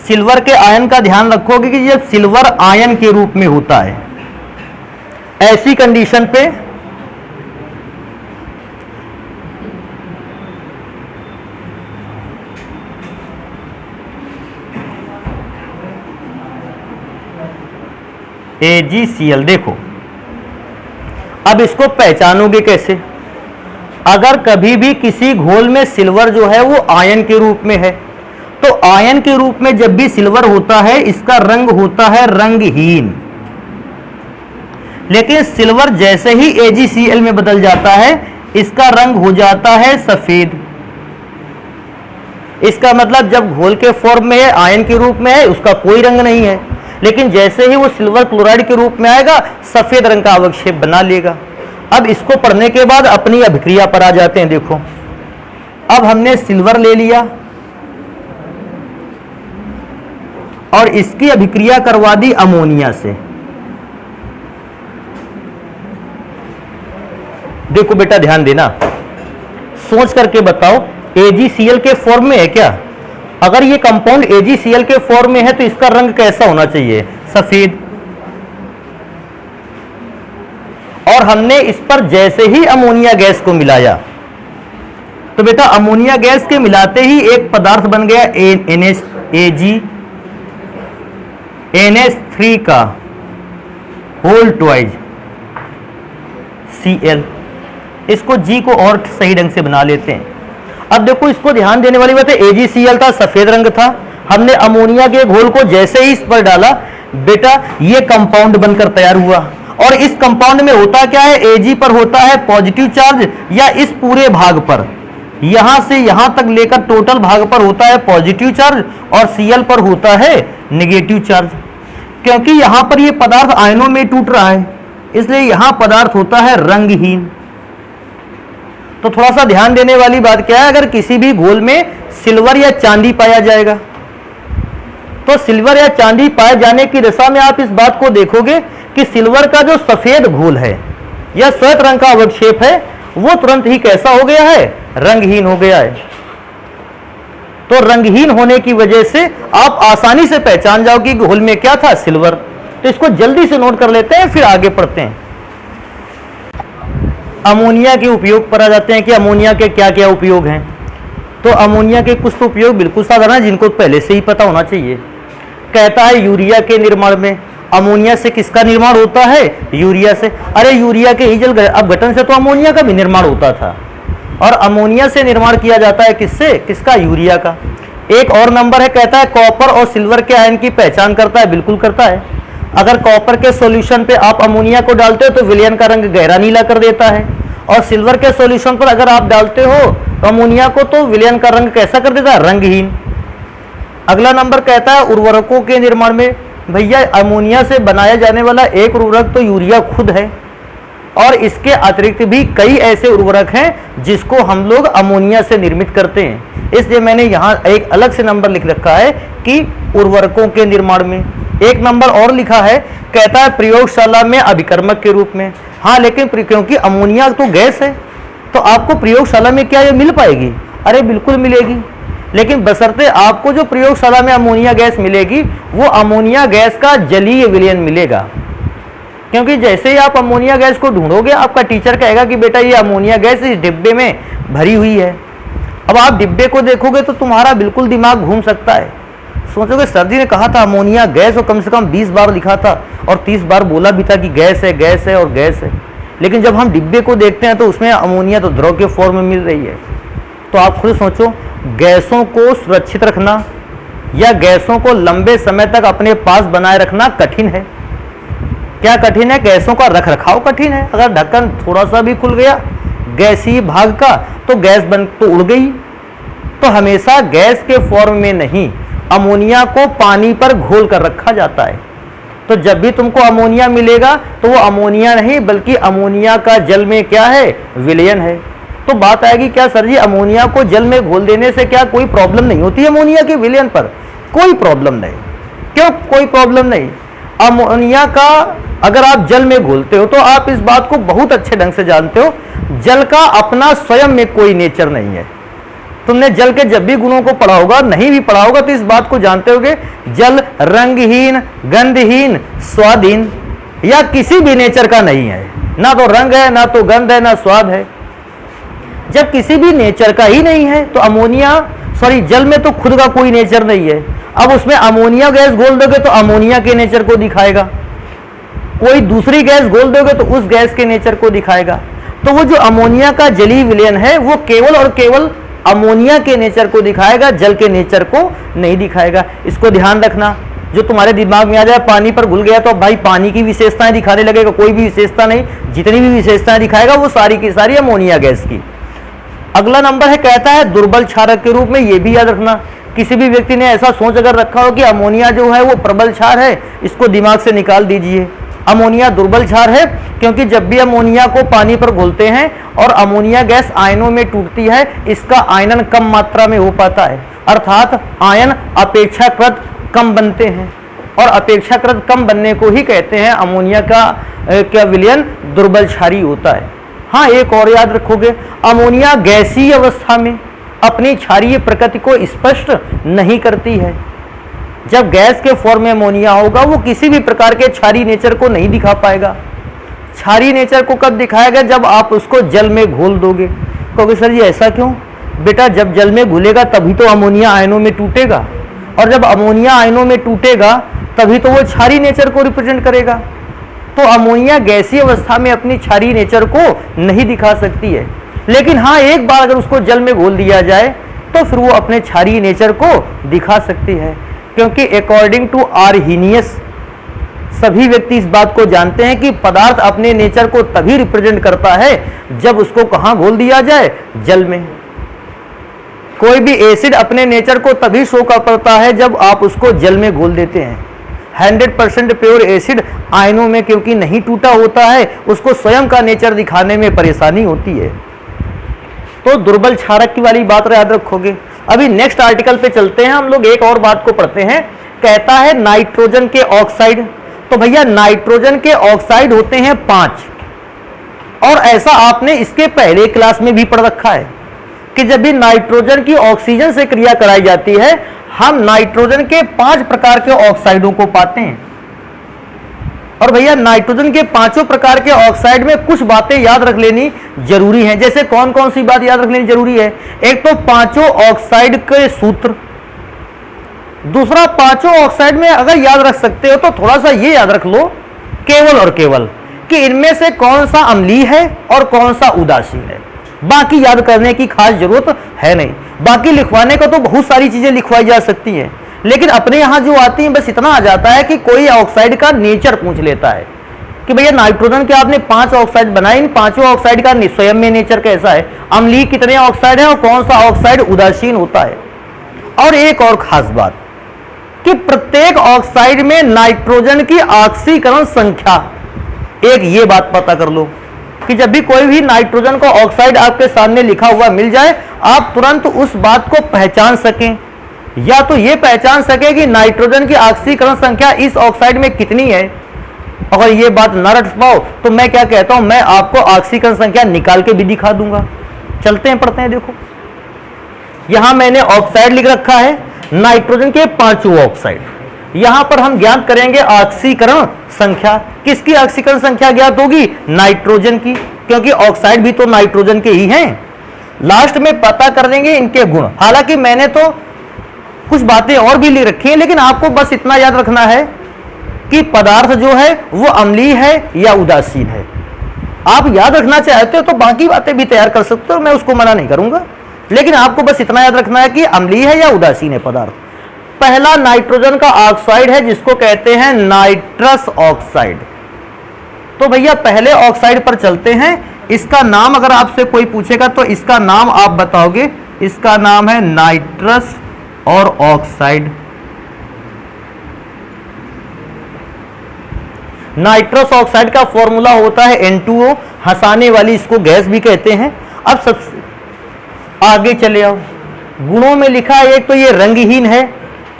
सिल्वर के आयन का ध्यान रखोगे कि जब सिल्वर आयन के रूप में होता है, ऐसी कंडीशन पे AgCl, देखो अब इसको पहचानोगे कैसे। अगर कभी भी किसी घोल में सिल्वर जो है वो आयन के रूप में है, तो आयन के रूप में जब भी सिल्वर होता है इसका रंग होता है रंगहीन। लेकिन सिल्वर जैसे ही AgCl में बदल जाता है इसका रंग हो जाता है सफेद। इसका मतलब जब घोल के फॉर्म में है, आयन के रूप में है, उसका कोई रंग नहीं है, लेकिन जैसे ही वो सिल्वर क्लोराइड के रूप में आएगा सफेद रंग का अवक्षेप बना लेगा। अब इसको पढ़ने के बाद अपनी अभिक्रिया पर आ जाते हैं। देखो अब हमने सिल्वर ले लिया और इसकी अभिक्रिया करवा दी अमोनिया से। देखो बेटा ध्यान देना, सोच करके बताओ AgCl के फॉर्म में है क्या? अगर ये कंपाउंड AgCl के फॉर्म में है तो इसका रंग कैसा होना चाहिए? सफेद। और हमने इस पर जैसे ही अमोनिया गैस को मिलाया तो बेटा अमोनिया गैस के मिलाते ही एक पदार्थ बन गया NH3 का होल ट्वाइज Cl। इसको G को और सही ढंग से बना लेते हैं। अब देखो इसको ध्यान देने वाली बात है, AgCl था, सफेद रंग था, हमने अमोनिया के घोल को जैसे ही इस पर डाला बेटा ये कंपाउंड बनकर तैयार हुआ। और इस कंपाउंड में होता क्या है, Ag पर होता है पॉजिटिव चार्ज, या इस पूरे भाग पर यहां से यहां तक लेकर टोटल भाग पर होता है पॉजिटिव चार्ज और Cl पर होता है नेगेटिव चार्ज। क्योंकि यहां पर ये पदार्थ आयनों में टूट रहा है इसलिए यहां पदार्थ होता है रंगहीन। तो थोड़ा सा ध्यान देने वाली बात क्या है, अगर किसी भी घोल में सिल्वर या चांदी पाया जाएगा तो सिल्वर या चांदी पाए जाने की दशा में आप इस बात को देखोगे कि सिल्वर का जो सफेद घोल है या श्वेत रंग का अवक्षेप है वो तुरंत ही कैसा हो गया है, रंगहीन हो गया है। तो रंगहीन होने की वजह से आप आसानी से पहचान जाओ कि घोल में क्या था, सिल्वर। तो इसको जल्दी से नोट कर लेते हैं, फिर आगे पढ़ते हैं। अमोनिया के उपयोग पर आ जाते हैं कि अमोनिया के क्या क्या उपयोग हैं। तो अमोनिया के कुछ तो उपयोग बिल्कुल साधारण है जिनको पहले से ही पता होना चाहिए। कहता है यूरिया के निर्माण में। अमोनिया से किसका निर्माण होता है, यूरिया से। अरे यूरिया के ही जल अपघटन से तो अमोनिया का भी निर्माण होता था, और अमोनिया से निर्माण किया जाता है किससे, किसका, यूरिया का। एक और नंबर है, कहता है कॉपर और सिल्वर के आयन की पहचान करता है, बिल्कुल करता है। अगर कॉपर के सॉल्यूशन पे आप अमोनिया को डालते हो तो विलयन का रंग गहरा नीला कर देता है, और सिल्वर के सॉल्यूशन पर अगर आप डालते हो तो अमोनिया को तो विलयन का रंग कैसा कर देता है, रंगहीन। अगला नंबर कहता है उर्वरकों के निर्माण में। भैया अमोनिया से बनाया जाने वाला एक उर्वरक तो यूरिया खुद है, और इसके अतिरिक्त भी कई ऐसे उर्वरक हैं जिसको हम लोग अमोनिया से निर्मित करते हैं। इसलिए मैंने यहाँ एक अलग से नंबर लिख रखा है कि उर्वरकों के निर्माण में। एक नंबर और लिखा है, कहता है प्रयोगशाला में अभिकर्मक के रूप में। हाँ, लेकिन क्योंकि अमोनिया तो गैस है, तो आपको प्रयोगशाला में क्या ये मिल पाएगी? अरे बिल्कुल मिलेगी, लेकिन बशर्ते आपको जो प्रयोगशाला में अमोनिया गैस मिलेगी वो अमोनिया गैस का जलीय विलयन मिलेगा। क्योंकि जैसे ही आप अमोनिया गैस को ढूंढोगे, आपका टीचर कहेगा कि बेटा ये अमोनिया गैस इस डिब्बे में भरी हुई है। अब आप डिब्बे को देखोगे तो तुम्हारा बिल्कुल दिमाग घूम सकता है, सोचोगे सर जी ने कहा था अमोनिया गैस, और कम से कम 20 बार लिखा था और 30 बार बोला भी था कि गैस है, गैस है और गैस है। लेकिन जब हम डिब्बे को देखते हैं तो उसमें अमोनिया तो द्रव के फॉर्म में मिल रही है। तो आप खुद सोचो, गैसों को सुरक्षित रखना या गैसों को लंबे समय तक अपने पास बनाए रखना कठिन है। क्या कठिन है? गैसों का रख रखाव कठिन है। अगर ढक्कन थोड़ा सा भी खुल गया गैसीय भाग का तो गैस बन तो उड़ गई। तो हमेशा गैस के फॉर्म में नहीं, अमोनिया को पानी पर घोल कर रखा जाता है। तो जब भी तुमको अमोनिया मिलेगा तो वो अमोनिया नहीं बल्कि अमोनिया का जल में क्या है? विलयन है। तो बात आएगी क्या सर जी अमोनिया को जल में घोल देने से क्या कोई प्रॉब्लम नहीं होती? अमोनिया के विलयन पर कोई प्रॉब्लम नहीं। क्यों कोई प्रॉब्लम नहीं? अमोनिया का अगर आप जल में घोलते हो तो आप इस बात को बहुत अच्छे ढंग से जानते हो, जल का अपना स्वयं में कोई नेचर नहीं है। तुमने जल के जब भी गुणों को पढ़ा होगा, नहीं भी पढ़ा होगा तो इस बात को जानते होगे, जल रंगहीन, गंधहीन, स्वादहीन या किसी भी नेचर का नहीं है। ना तो रंग है, ना तो गंध है, ना स्वाद है। जब किसी भी नेचर का ही नहीं है तो जल में तो खुद का कोई नेचर नहीं है। अब उसमें अमोनिया गैस घोल दोगे तो अमोनिया के नेचर को दिखाएगा, कोई दूसरी गैस घोल दोगे तो उस गैस के नेचर को दिखाएगा। तो वो जो अमोनिया का जलीय विलयन है वो केवल और केवल अमोनिया के नेचर को दिखाएगा, जल के नेचर को नहीं दिखाएगा। इसको ध्यान रखना। जो तुम्हारे दिमाग में आ जाए पानी पर घुल गया तो अब भाई पानी की विशेषताएं दिखाने लगेगा, कोई भी विशेषता नहीं, जितनी भी विशेषताएं दिखाएगा वो सारी की सारी अमोनिया गैस की। अगला नंबर है, कहता है दुर्बल क्षारक के रूप में। ये भी याद रखना, किसी भी व्यक्ति ने ऐसा सोच अगर रखा हो कि अमोनिया जो है वो प्रबल क्षार है, इसको दिमाग से निकाल दीजिए। अमोनिया दुर्बल क्षार है क्योंकि जब भी अमोनिया को पानी पर घोलते हैं और अमोनिया गैस आयनों में टूटती है, इसका आयनन कम मात्रा में हो पाता है, अर्थात आयन अपेक्षाकृत कम बनते हैं और अपेक्षाकृत कम बनने को ही कहते हैं अमोनिया का विलयन दुर्बल क्षारीय होता है। हाँ, एक और याद रखोगे, अमोनिया गैसीय अवस्था में अपनी क्षारीय प्रकृति को स्पष्ट नहीं करती है। जब गैस के फॉर्म में अमोनिया होगा वो किसी भी प्रकार के क्षारीय नेचर को नहीं दिखा पाएगा। क्षारीय नेचर को कब दिखाएगा? जब आप उसको जल में घोल दोगे। कहोगे सर जी ऐसा क्यों? बेटा जब जल में घुलेगा तभी तो अमोनिया आयनों में टूटेगा, और जब अमोनिया आयनों में टूटेगा तभी तो वो क्षारीय नेचर को रिप्रेजेंट करेगा। तो अमोनिया गैसीय अवस्था में अपनी क्षारीय नेचर को नहीं दिखा सकती है, लेकिन हाँ एक बार अगर उसको जल में घोल दिया जाए तो फिर वो अपने क्षारीय नेचर को दिखा सकती है। क्योंकि अकॉर्डिंग टू आर्हीनियस सभी व्यक्ति इस बात को जानते हैं कि पदार्थ अपने नेचर को तभी रिप्रेजेंट करता है जब उसको कहाँ घोल दिया जाए? जल में। कोई भी एसिड अपने नेचर को तभी शो करता है जब आप उसको जल में घोल देते हैं। 100% प्योर एसिड आयनों में क्योंकि नहीं टूटा होता है, उसको स्वयं का नेचर दिखाने में परेशानी होती है। तो दुर्बल क्षारक की वाली बात याद रखोगे। अभी नेक्स्ट आर्टिकल पे चलते हैं, हम लोग एक और बात को पढ़ते हैं। कहता है नाइट्रोजन के ऑक्साइड। तो भैया नाइट्रोजन के ऑक्साइड होते हैं 5, और ऐसा आपने इसके पहले क्लास में भी पढ़ रखा है कि जब भी नाइट्रोजन की ऑक्सीजन से क्रिया कराई जाती है हम नाइट्रोजन के 5 प्रकार के ऑक्साइडों को पाते हैं। और भैया नाइट्रोजन के 5 प्रकार के ऑक्साइड में कुछ बातें याद रख लेनी जरूरी हैं। जैसे कौन कौन सी बात याद रख लेनी जरूरी है? एक तो 5 ऑक्साइड के सूत्र, दूसरा 5 ऑक्साइड में अगर याद रख सकते हो तो थोड़ा सा ये याद रख लो केवल और केवल कि इनमें से कौन सा अम्लीय है और कौन सा उदासीन है। बाकी याद करने की खास जरूरत है नहीं। बाकी लिखवाने का तो बहुत सारी चीजें लिखवाई जा सकती हैं, लेकिन अपने यहाँ जो आती हैं बस इतना आ जाता है कि कोई ऑक्साइड का नेचर पूछ लेता है कि भैया नाइट्रोजन के आपने 5 ऑक्साइड बनाए, इन 5 ऑक्साइड का स्वयं में नेचर कैसा है, अम्लीय कितने ऑक्साइड है और कौन सा ऑक्साइड उदासीन होता है। और एक और खास बात कि प्रत्येक ऑक्साइड में नाइट्रोजन की ऑक्सीकरण संख्या, एक ये बात पता कर लो कि जब भी कोई भी नाइट्रोजन का ऑक्साइड आपके सामने लिखा हुआ मिल जाए आप तुरंत उस बात को पहचान सकें, या तो ये पहचान सके कि नाइट्रोजन की ऑक्सीकरण संख्या इस ऑक्साइड में कितनी है, अगर ये बात ना रट पाओ तो मैं क्या कहता हूं, मैं आपको ऑक्सीकरण संख्या निकाल के भी दिखा दूंगा। चलते हैं, पढ़ते हैं। देखो यहां मैंने ऑक्साइड लिख रखा है, नाइट्रोजन के 5 ऑक्साइड। यहां पर हम ज्ञात करेंगे ऑक्सीकरण संख्या। किसकी ऑक्सीकरण संख्या ज्ञात होगी? नाइट्रोजन की, क्योंकि ऑक्साइड भी तो नाइट्रोजन के ही हैं। लास्ट में पता कर देंगे इनके गुण। हालांकि मैंने तो कुछ बातें और भी लिख रखी हैं, लेकिन आपको बस इतना याद रखना है कि पदार्थ जो है वो अम्लीय है या उदासीन है। आप याद रखना चाहते हो तो बाकी बातें भी तैयार कर सकते हो, मैं उसको मना नहीं करूंगा, लेकिन आपको बस इतना याद रखना है कि अम्लीय है या उदासीन है पदार्थ। पहला नाइट्रोजन का ऑक्साइड है जिसको कहते हैं नाइट्रस ऑक्साइड। तो भैया पहले ऑक्साइड पर चलते हैं। इसका नाम अगर आपसे कोई पूछेगा तो इसका नाम आप बताओगे, इसका नाम है नाइट्रस और ऑक्साइड। नाइट्रस ऑक्साइड का फॉर्मूला होता है N2O, हंसाने वाली इसको गैस भी कहते हैं। अब सबसे आगे चले आओ, गुणों में लिखा है एक तो ये रंगहीन है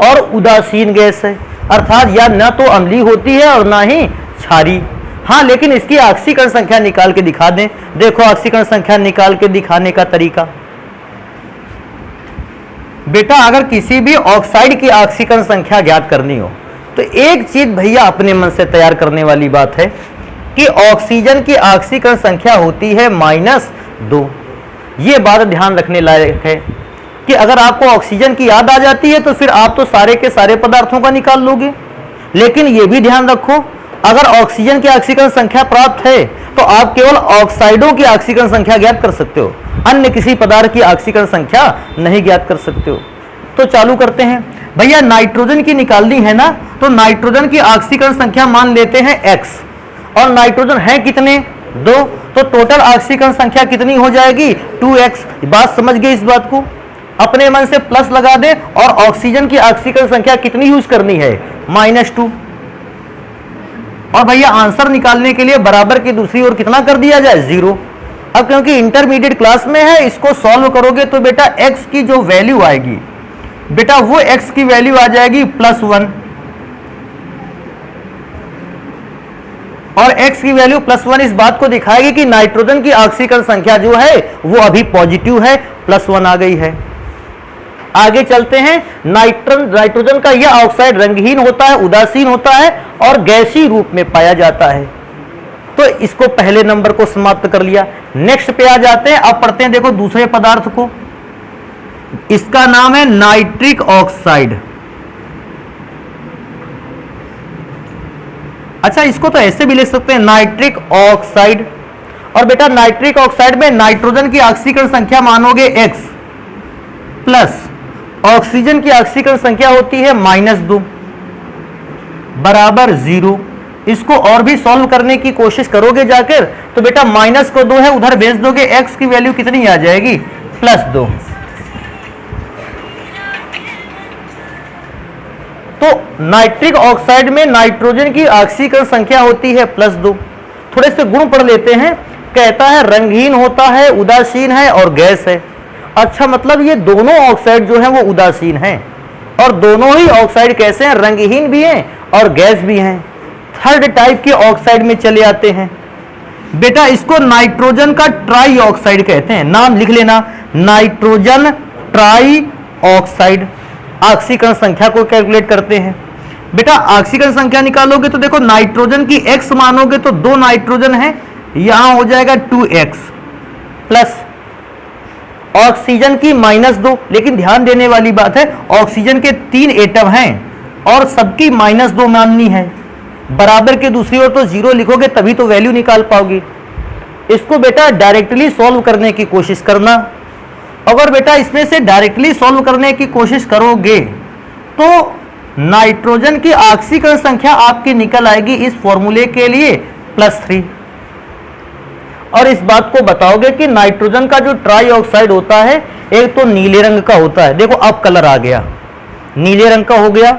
और उदासीन गैस है, अर्थात या ना तो अम्लीय होती है और ना ही क्षारीय। हाँ, लेकिन इसकी ऑक्सीकरण संख्या निकाल के दिखा दें। देखो ऑक्सीकरण संख्या निकाल के दिखाने का तरीका। बेटा अगर किसी भी ऑक्साइड की ऑक्सीकरण संख्या ज्ञात करनी हो तो एक चीज भैया अपने मन से तैयार करने वाली बात है कि ऑक्सीजन की ऑक्सीकरण संख्या होती है -2। ये बात ध्यान रखने लायक है कि अगर आपको ऑक्सीजन की याद आ जाती है तो फिर आप तो सारे के सारे पदार्थों का निकाल लोगे। लेकिन ये भी ध्यान रखो, अगर ऑक्सीजन की ऑक्सीकरण संख्या प्राप्त है तो आप केवल ऑक्साइडों की ऑक्सीकरण संख्या ज्ञात कर सकते हो, अन्य किसी पदार्थ की ऑक्सीकरण संख्या नहीं ज्ञात कर सकते हो। तो चालू करते हैं। भैया नाइट्रोजन की निकालनी है ना, तो नाइट्रोजन की ऑक्सीकरण संख्या मान लेते हैं x, और नाइट्रोजन है कितने? 2, तो टोटल ऑक्सीकरण संख्या कितनी हो जाएगी? 2x। बात समझ गए? इस बात को अपने मन से प्लस लगा दे। और ऑक्सीजन की ऑक्सीकरण संख्या कितनी यूज करनी है? -2। और भैया आंसर निकालने के लिए बराबर की दूसरी ओर कितना कर दिया जाए? 0। अब क्योंकि इंटरमीडिएट क्लास में है, इसको सॉल्व करोगे तो बेटा x की जो वैल्यू आएगी, बेटा वो x की वैल्यू आ जाएगी +1, और x की वैल्यू +1 इस बात को दिखाएगी कि नाइट्रोजन की ऑक्सीकरण संख्या जो है वो अभी पॉजिटिव है, +1 आ गई है। आगे चलते हैं। नाइट्रोजन का यह ऑक्साइड रंगहीन होता है, उदासीन होता है और गैसीय रूप में पाया जाता है। तो इसको पहले नंबर को समाप्त कर लिया। नेक्स्ट पे आ जाते हैं। अब पढ़ते हैं, देखो दूसरे पदार्थ को। इसका नाम है नाइट्रिक ऑक्साइड। अच्छा, इसको तो ऐसे भी लिख सकते हैं नाइट्रिक ऑक्साइड। और बेटा नाइट्रिक ऑक्साइड में नाइट्रोजन की ऑक्सीकरण संख्या मानोगे x, प्लस ऑक्सीजन की ऑक्सीकरण संख्या होती है -2 बराबर 0। इसको और भी सॉल्व करने की कोशिश करोगे जाकर तो बेटा माइनस को 2 है उधर भेज दोगे, x की वैल्यू कितनी आ जाएगी? +2। तो नाइट्रिक ऑक्साइड में नाइट्रोजन की ऑक्सीकरण संख्या होती है +2। थोड़े से गुण पढ़ लेते हैं। कहता है रंगहीन होता है, उदासीन है और गैस है। अच्छा, मतलब ये दोनों ऑक्साइड जो है वो उदासीन हैं, और दोनों ही ऑक्साइड कैसे हैं? रंगहीन भी हैं और गैस भी हैं। थर्ड टाइप के ऑक्साइड में चले आते हैं। बेटा इसको नाइट्रोजन का ट्राई ऑक्साइड कहते हैं। नाम लिख लेना, नाइट्रोजन ट्राई ऑक्साइड। ऑक्सीकरण संख्या को कैलकुलेट करते हैं। बेटा ऑक्सीकरण संख्या निकालोगे तो देखो नाइट्रोजन की x मानोगे तो 2 नाइट्रोजन है, यहां हो जाएगा 2x, प्लस ऑक्सीजन की -2। लेकिन ध्यान देने वाली बात है, ऑक्सीजन के 3 एटम हैं और सबकी -2 माननी है। बराबर के दूसरी ओर तो 0 लिखोगे तभी तो वैल्यू निकाल पाओगे। इसको बेटा डायरेक्टली सॉल्व करने की कोशिश करना। अगर बेटा इसमें से डायरेक्टली सॉल्व करने की कोशिश करोगे तो नाइट्रोजन की ऑक्सीकरण संख्या आपकी निकल आएगी इस फॉर्मूले के लिए +3। और इस बात को बताओगे कि नाइट्रोजन का जो ट्राई ऑक्साइड होता है एक तो नीले रंग का होता है। देखो अब कलर आ गया, नीले रंग का हो गया।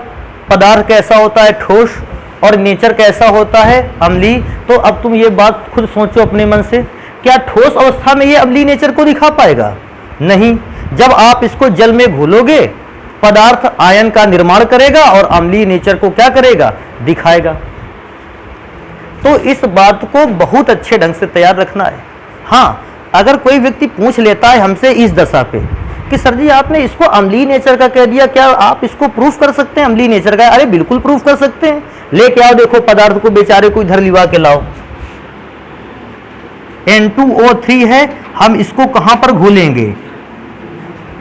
पदार्थ कैसा होता है? ठोस। और नेचर कैसा होता है? अम्लीय। तो अब तुम ये बात खुद सोचो अपने मन से, क्या ठोस अवस्था में ये अम्लीय नेचर को दिखा पाएगा? नहीं। जब आप इसको जल में घोलोगे पदार्थ आयन का निर्माण करेगा और अम्लीय नेचर को क्या करेगा? दिखाएगा। तो इस बात को बहुत अच्छे ढंग से तैयार रखना है। हाँ, अगर कोई व्यक्ति पूछ लेता है हमसे इस दशा पे कि सर जी आपने इसको अम्लीय नेचर का कह दिया, क्या आप इसको प्रूफ कर सकते हैं अम्लीय नेचर का? अरे बिल्कुल प्रूफ कर सकते हैं, लेके आओ, देखो पदार्थ को बेचारे को इधर लिवा के लाओ। N2O3 है, हम इसको कहां पर घोलेंगे?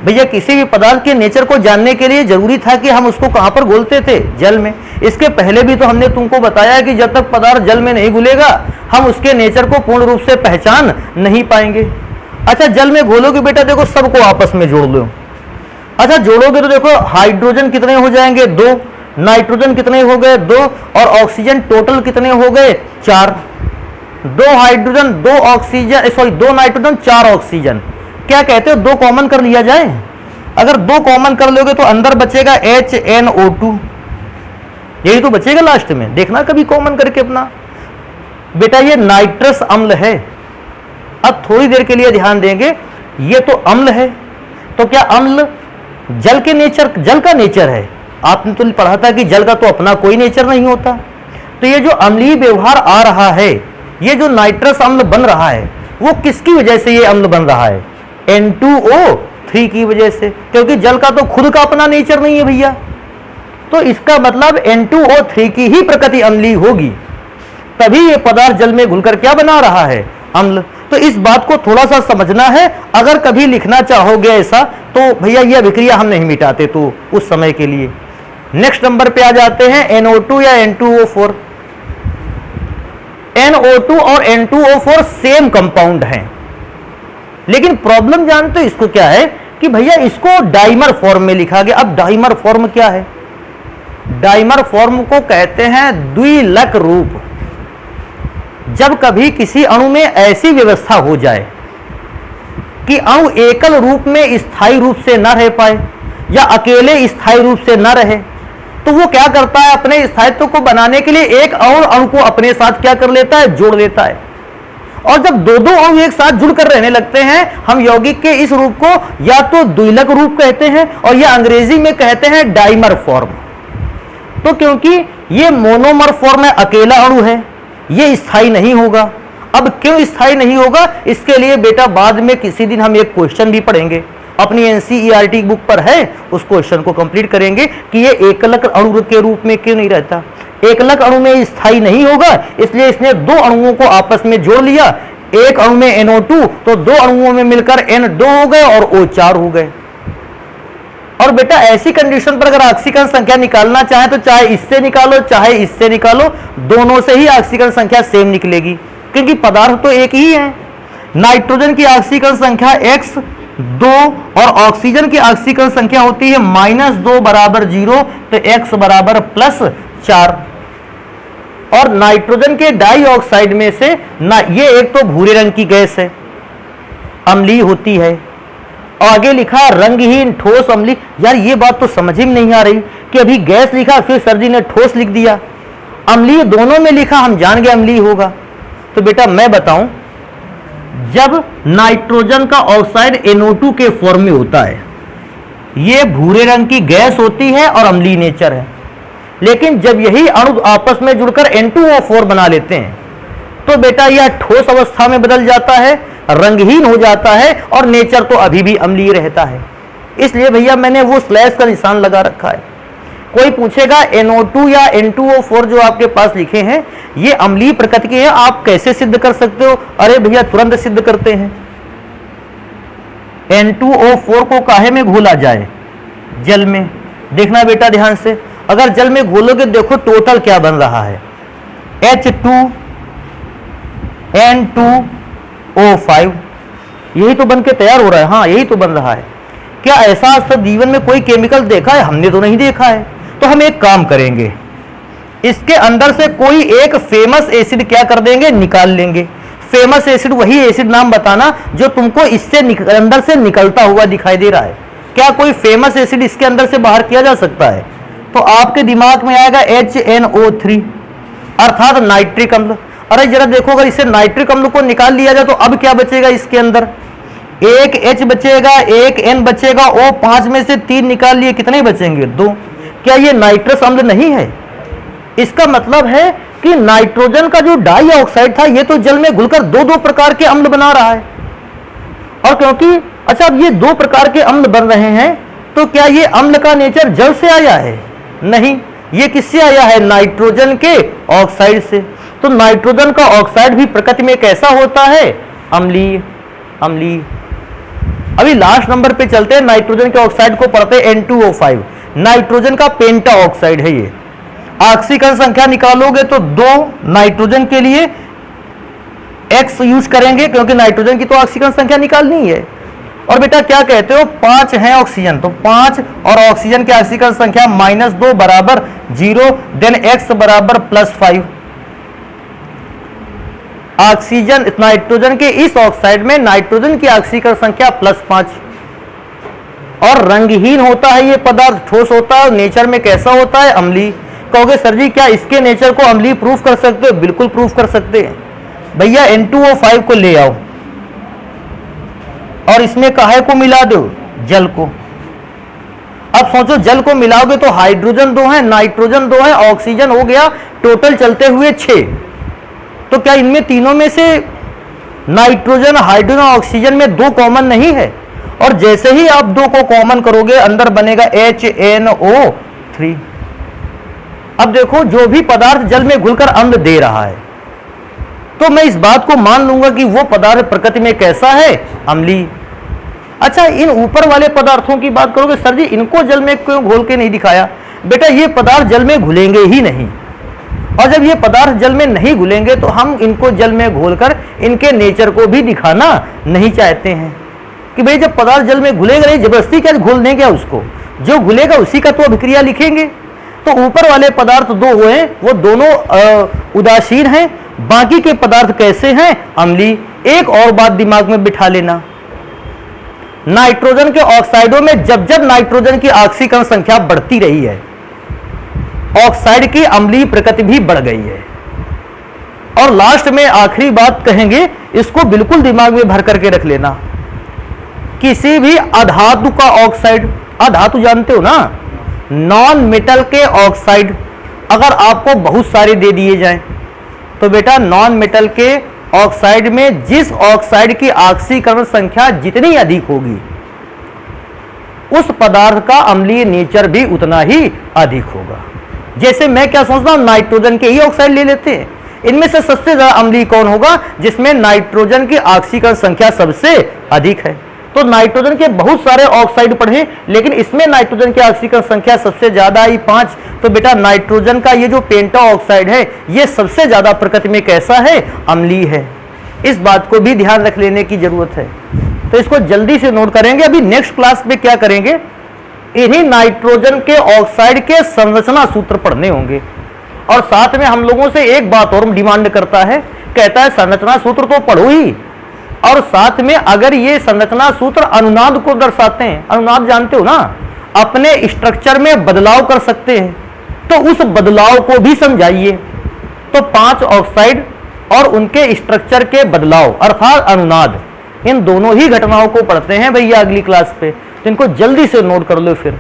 भैया किसी भी पदार्थ के नेचर को जानने के लिए जरूरी था कि हम उसको कहां पर घोलते थे? जल में। इसके पहले भी तो हमने तुमको बताया कि जब तक पदार्थ जल में नहीं घुलेगा हम उसके नेचर को पूर्ण रूप से पहचान नहीं पाएंगे। अच्छा, जल में घोलोगे बेटा, देखो सबको आपस में जोड़ लो। अच्छा, जोड़ोगे तो देखो हाइड्रोजन कितने हो जाएंगे? 2। नाइट्रोजन कितने हो गए? 2। और ऑक्सीजन टोटल कितने हो गए? 4। 2 hydrogen 2 oxygen, sorry 2 nitrogen 4 oxygen. क्या कहते हो, 2 कॉमन कर लिया जाए? अगर 2 कॉमन कर लोगे तो अंदर बचेगा HNO2, यही तो बचेगा लास्ट में। देखना कभी कॉमन करके अपना। बेटा ये नाइट्रस अम्ल है। अब थोड़ी देर के लिए ध्यान देंगे, ये तो अम्ल है, तो क्या अम्ल जल के नेचर, जल का नेचर है? आपने तो पढ़ा था कि जल का तो अपना कोई नेचर नहीं होता। तो ये जो अम्लीय व्यवहार आ रहा है, ये जो नाइट्रस अम्ल बन रहा है, वो किसकी वजह से ये अम्ल बन रहा है? N2O3 की वजह से, क्योंकि जल का तो खुद का अपना नेचर नहीं है भैया। तो इसका मतलब N2O3 की ही प्रकृति अम्लीय होगी, तभी ये पदार्थ जल में घुलकर क्या बना रहा है? अम्ल। तो इस बात को थोड़ा सा समझना है। अगर कभी लिखना चाहोगे ऐसा तो भैया ये अभिक्रिया हम नहीं मिटाते तो उस समय के लिए। नेक्स्ट नंबर पे आ जाते हैं NO2 या N2O4। NO2 और N2O4 सेम कंपाउंड हैं, लेकिन प्रॉब्लम जानते हो इसको क्या है कि भैया इसको डाइमर फॉर्म में लिखा गया। अब डाइमर फॉर्म क्या है? डाइमर फॉर्म को कहते हैं द्विलक रूप। जब कभी किसी अणु में ऐसी व्यवस्था हो जाए कि अणु एकल रूप में स्थायी रूप से न रह पाए या अकेले स्थायी रूप से न रहे, तो वो क्या करता है, अपने स्थायित्व को बनाने के लिए एक और अणु को अपने साथ क्या कर लेता है? जोड़ लेता है। और जब दो दो अणु एक साथ जुड़कर रहने लगते हैं, हम यौगिक के इस रूप को या तो द्विलक रूप कहते हैं और या अंग्रेजी में कहते हैं डाइमर फॉर्म। तो क्योंकि ये मोनोमर फॉर्म है, अकेला अणु है, ये स्थायी नहीं होगा। अब क्यों स्थायी नहीं होगा, इसके लिए बेटा बाद में किसी दिन हम एक क्वेश्चन भी पढ़ेंगे, अपनी NCERT बुक पर है, उस क्वेश्चन को कंप्लीट करेंगे कि ये एकलक अणु के रूप में क्यों नहीं रहता। एकलक अणु में स्थायी नहीं होगा, इसलिए इसने 2 अणुओं को आपस में जोड़ लिया। एक अणु में NO2, तो 2 अणुओं में मिलकर N2 हो गए और O4 हो गए। और बेटा ऐसी कंडीशन पर अगर ऑक्सीकरण संख्या निकालना चाहे तो चाहे इससे निकालो चाहे इससे निकालो, दोनों से ही ऑक्सीकरण संख्या सेम निकलेगी, क्योंकि पदार्थ तो एक ही है। नाइट्रोजन की ऑक्सीकरण संख्या X2 और ऑक्सीजन की ऑक्सीकरण संख्या होती है -2 बराबर 0, तो X बराबर +4। और नाइट्रोजन के डाइऑक्साइड में से ना, ये एक तो भूरे रंग की गैस है, अम्लीय होती है। आगे लिखा रंगहीन ठोस अम्लीय। यार ये बात तो समझ ही नहीं आ रही कि अभी गैस लिखा फिर सर जी ने ठोस लिख दिया। अम्लीय दोनों में लिखा, हम जान गए अम्लीय होगा। तो बेटा मैं बताऊं, जब नाइट्रोजन का ऑक्साइड NO2 के फॉर्म में होता है, ये भूरे रंग की गैस होती है और अम्लीय नेचर है। लेकिन जब यही अणु आपस में जुड़कर N2O4 बना लेते हैं तो बेटा यह ठोस अवस्था में बदल जाता है, रंगहीन हो जाता है और नेचर तो अभी भी अम्लीय रहता है। इसलिए भैया मैंने वो स्लैश का निशान लगा रखा है। कोई पूछेगा NO2 या N2O4 जो आपके पास लिखे हैं ये अम्लीय प्रकृति के हैं, आप कैसे सिद्ध कर सकते हो? अरे भैया तुरंत सिद्ध करते हैं। N2O4 को काहे में घोला जाए? जल में। देखना बेटा ध्यान से, अगर जल में घोलोगे देखो टोटल क्या बन रहा है, H2N2O5, यही तो बन के तैयार हो रहा है। हाँ यही तो बन रहा है। क्या ऐसा आज तक जीवन में कोई केमिकल देखा है? हमने तो नहीं देखा है। तो हम एक काम करेंगे, इसके अंदर से कोई एक फेमस एसिड क्या कर देंगे, निकाल लेंगे। फेमस एसिड वही एसिड नाम बताना जो तुमको इससे अंदर से निकलता हुआ दिखाई दे रहा है। क्या कोई फेमस एसिड इसके अंदर से बाहर किया जा सकता है? तो आपके दिमाग में आएगा HNO3 अर्थात नाइट्रिक अम्ल। अरे जरा देखो, अगर इसे नाइट्रिक अम्ल को निकाल लिया जाए तो अब क्या बचेगा इसके अंदर? एक H बचेगा, एक N बचेगा, O5 में से 3 निकाल लिए, कितने बचेंगे? 2। क्या ये नाइट्रस अम्ल नहीं है? इसका मतलब है कि नाइट्रोजन का जो डाई ऑक्साइड था ये तो जल में घुलकर दो दो प्रकार के अम्ल बना रहा है। और क्योंकि अच्छा अब ये दो प्रकार के अम्ल बन रहे हैं तो क्या ये अम्ल का नेचर जल से आया है? नहीं, ये किससे आया है? नाइट्रोजन के ऑक्साइड से। तो नाइट्रोजन का ऑक्साइड भी प्रकृति में कैसा होता है? अम्लीय। अम्लीय। अभी लास्ट नंबर पे चलते हैं, नाइट्रोजन के ऑक्साइड को पढ़ते हैं N2O5। नाइट्रोजन का पेंटा ऑक्साइड है ये। ऑक्सीकरण संख्या निकालोगे तो 2 नाइट्रोजन के लिए X यूज करेंगे क्योंकि नाइट्रोजन की तो ऑक्सीकरण संख्या निकालनी है। और बेटा क्या कहते हो, 5 है ऑक्सीजन, तो 5 और ऑक्सीजन की ऑक्सीकरण संख्या -2 बराबर 0, देन X बराबर +5। ऑक्सीजन नाइट्रोजन के इस ऑक्साइड में नाइट्रोजन की ऑक्सीकरण संख्या +5। और रंगहीन होता है ये पदार्थ, ठोस होता है। नेचर में कैसा होता है? अम्लीय। कहोगे सर जी क्या इसके नेचर को अम्लीय प्रूफ कर सकते हो? बिल्कुल प्रूफ कर सकते हैं। भैया N2O5 को ले आओ और इसमें काहे को मिला दो? जल को। अब सोचो जल को मिलाओगे तो हाइड्रोजन 2 है, नाइट्रोजन 2 है, ऑक्सीजन हो गया, टोटल चलते हुए 6। तो क्या इनमें तीनों में से नाइट्रोजन, हाइड्रोजन, ऑक्सीजन में 2 कॉमन नहीं है? और जैसे ही आप 2 को कॉमन करोगे अंदर बनेगा HNO3। अब देखो जो भी पदार्थ जल में घुलकर अम्ल दे रहा है तो मैं इस बात को मान लूंगा कि वो पदार्थ प्रकृति में कैसा है? अम्लीय। अच्छा इन ऊपर वाले पदार्थों की बात करोगे, सर जी इनको जल में क्यों घोल के नहीं दिखाया? बेटा ये पदार्थ जल में घुलेंगे ही नहीं, और जब ये पदार्थ जल में नहीं घुलेंगे तो हम इनको जल में घोलकर इनके नेचर को भी दिखाना नहीं चाहते हैं कि भाई जब पदार्थ जल में घुलेगा नहीं, जबरदस्ती क्या घोल दें क्या उसको? जो घुलेगा उसी का तो अभिक्रिया लिखेंगे। तो ऊपर वाले पदार्थ 2 हुए, वो दोनों उदासीन हैं, बाकी के पदार्थ कैसे हैं? अम्लीय। एक और बात दिमाग में बिठा लेना, नाइट्रोजन के ऑक्साइडों में जब जब नाइट्रोजन की ऑक्सीकरण संख्या बढ़ती रही है, ऑक्साइड की अम्लीय प्रकृति भी बढ़ गई है। और लास्ट में आखिरी बात कहेंगे, इसको बिल्कुल दिमाग में भर करके रख लेना, किसी भी अधातु का ऑक्साइड, अधातु जानते हो ना, नॉन मेटल के ऑक्साइड अगर आपको बहुत सारे दे दिए जाएं तो बेटा नॉन मेटल के ऑक्साइड में जिस ऑक्साइड की ऑक्सीकरण संख्या जितनी अधिक होगी उस पदार्थ का अम्लीय नेचर भी उतना ही अधिक होगा। जैसे मैं क्या सोचता हूं, नाइट्रोजन के ही ऑक्साइड ले लेते हैं, इनमें से सबसे ज्यादा अम्लीय कौन होगा? जिसमें नाइट्रोजन की ऑक्सीकरण संख्या सबसे अधिक है। तो नाइट्रोजन के बहुत सारे ऑक्साइड पढ़े, लेकिन इसमें नाइट्रोजन की ऑक्सीकरण संख्या सबसे ज्यादा आई 5। तो बेटा नाइट्रोजन का ये जो पेंटा ऑक्साइड है ये सबसे ज्यादा प्रकृति में कैसा है? अम्लीय है। इस बात को भी ध्यान रख लेने की जरूरत है। तो इसको जल्दी से नोट करेंगे। अभी नेक्स्ट क्लास में क्या करेंगे, इन्हीं नाइट्रोजन के ऑक्साइड के संरचना सूत्र पढ़ने होंगे। और साथ में हम लोगों से एक बात और डिमांड करता है, कहता है संरचना सूत्र तो पढ़ो ही, और साथ में अगर ये संरचना सूत्र अनुनाद को दर्शाते हैं, अनुनाद जानते हो ना, अपने स्ट्रक्चर में बदलाव कर सकते हैं, तो उस बदलाव को भी समझाइए। तो 5 ऑक्साइड और उनके स्ट्रक्चर के बदलाव अर्थात अनुनाद, इन दोनों ही घटनाओं को पढ़ते हैं भैया अगली क्लास पे। तो इनको जल्दी से नोट कर लो फिर।